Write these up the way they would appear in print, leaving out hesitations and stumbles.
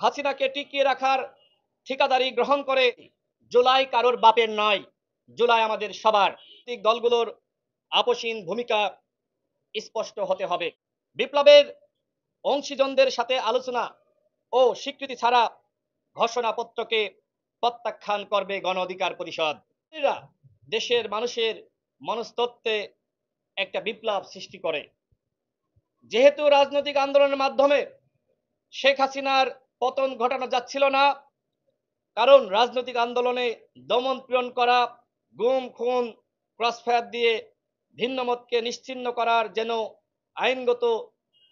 হাসিনাকে টিকিয়ে রাখার ঠিকাদারি গ্রহণ করে। জুলাই কারোর বাপের নয়, জুলাই আমাদের সবার। দলগুলোর আপোষহীন ভূমিকা স্পষ্ট হতে হবে। বিপ্লবের অংশীজনদের সাথে আলোচনা ও স্বীকৃতি ছাড়া ঘোষণাপত্রকে প্রত্যাখ্যান করবে গণ অধিকার পরিষদ। দেশের মানুষের মনস্তত্ত্বে একটা বিপ্লব সৃষ্টি করে। যেহেতু রাজনৈতিক আন্দোলনের মাধ্যমে শেখ হাসিনার পতন ঘটানো যাচ্ছিল না, কারণ রাজনৈতিক আন্দোলনে দমন পীড়ন করা, গুম খুন, ক্রসফায়ার দিয়ে ভিন্নমতকে নিশ্চিহ্ন করার যেন আইনগত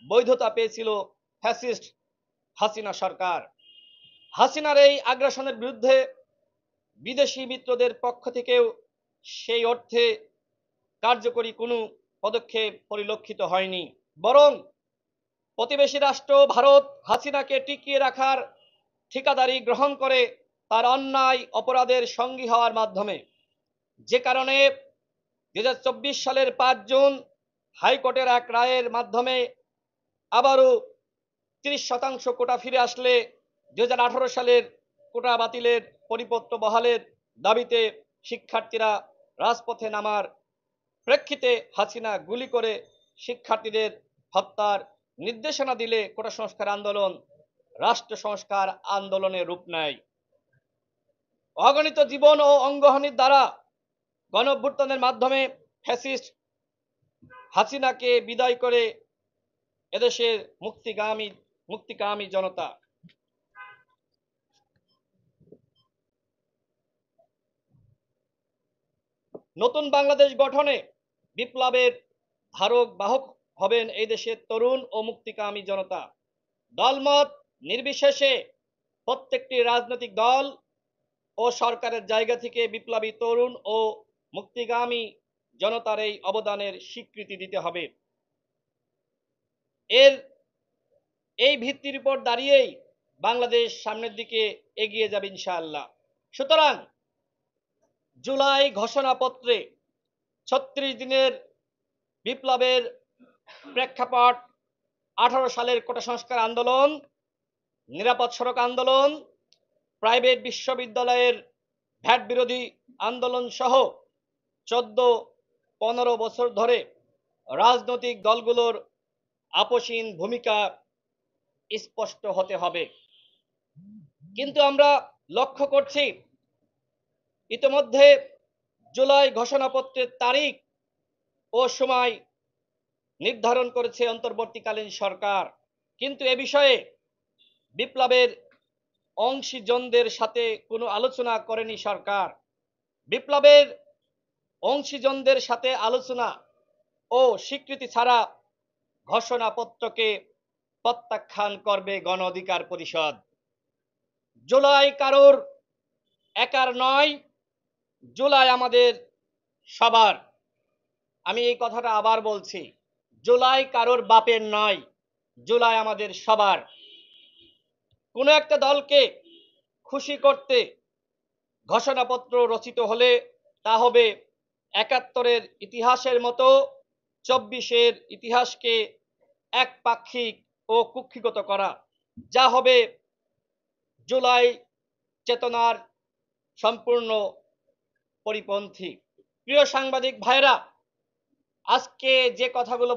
বৈধতা পেয়েছিল ফ্যাসিস্ট হাসিনা সরকার। হাসিনার এই আগ্রাসনের বিরুদ্ধে বিদেশি মিত্রদের পক্ষ থেকেও সেই অর্থে কার্যকরী কোনো পদক্ষেপ পরিলক্ষিত হয়নি, বরং প্রতিবেশী রাষ্ট্র ভারত হাসিনাকে টিকিয়ে রাখার ঠিকাদারি গ্রহণ করে তার অন্যায় অপরাধের সঙ্গী হওয়ার মাধ্যমে, যে কারণে 2024 সালের 5 জুন হাইকোর্টের এক রায়ের মাধ্যমে আবারও 30% কোটা ফিরে আসলে 2018 সালের কোটা বাতিলের পরিপত্র বহালের দাবিতে শিক্ষার্থীরা রাজপথে নামার প্রেক্ষিতে হাসিনা গুলি করে শিক্ষার্থীদের হত্যার নির্দেশনা দিলে কোটা সংস্কার আন্দোলন রাষ্ট্র সংস্কার আন্দোলনের রূপ নেয়। অগণিত জীবন ও অঙ্গহানির দ্বারা গণঅভ্যুত্থানের মাধ্যমে ফ্যাসিস্ট হাসিনাকে বিদায় করে এদেশের মুক্তিকামী জনতা নতুন বাংলাদেশ গঠনে বিপ্লবের ধারক বাহক হবেন এই দেশের তরুণ ও মুক্তিকামী জনতা। দলমত নির্বিশেষে প্রত্যেকটি রাজনৈতিক দল ও সরকারের জায়গা থেকে বিপ্লবী তরুণ ও মুক্তিকামী জনতার এই অবদানের স্বীকৃতি দিতে হবে। এই ভিত্তির উপর দাঁড়িয়েই বাংলাদেশ সামনের দিকে এগিয়ে যাবে ইনশাআল্লাহ। সুতরাং জুলাই ঘোষণাপত্রে 36 দিনের বিপ্লবের প্রেক্ষাপট 18 সালের কোটা সংস্কার আন্দোলন, নিরাপদ সড়ক আন্দোলন, প্রাইভেট বিশ্ববিদ্যালয়ের ভ্যাট বিরোধী আন্দোলন সহ 14-15 বছর ধরে রাজনৈতিক দলগুলোর আপোষহীন ভূমিকা স্পষ্ট হতে হবে। কিন্তু আমরা লক্ষ্য করছি ইতোমধ্যে জুলাই ঘোষণাপত্রের তারিখ ও সময় নির্ধারণ করেছে অন্তর্বর্তীকালীন সরকার, কিন্তু এ বিষয়ে বিপ্লবের অংশীজনদের সাথে কোনো আলোচনা করেনি সরকার। বিপ্লবের অংশীজনদের সাথে আলোচনা ও স্বীকৃতি ছাড়া ঘোষণাপত্রকে প্রত্যাখ্যান করবে গণ অধিকার পরিষদ। জুলাই কারোর একার নয়, জুলাই আমাদের সবার। আমি এই কথাটা আবার বলছি, জুলাই কারোর বাপের নয়, জুলাই আমাদের সবার। কোনো একটা দলকে খুশি করতে ঘোষণাপত্র রচিত হলে তা হবে 71-এর ইতিহাসের মতো 24-এর ইতিহাসকে একপাক্ষিক ও কুক্ষিগত করা, যা হবে জুলাই চেতনার সম্পূর্ণ পরিপন্থী। প্রিয় সাংবাদিক ভাইরা, আজকে যে কথাগুলো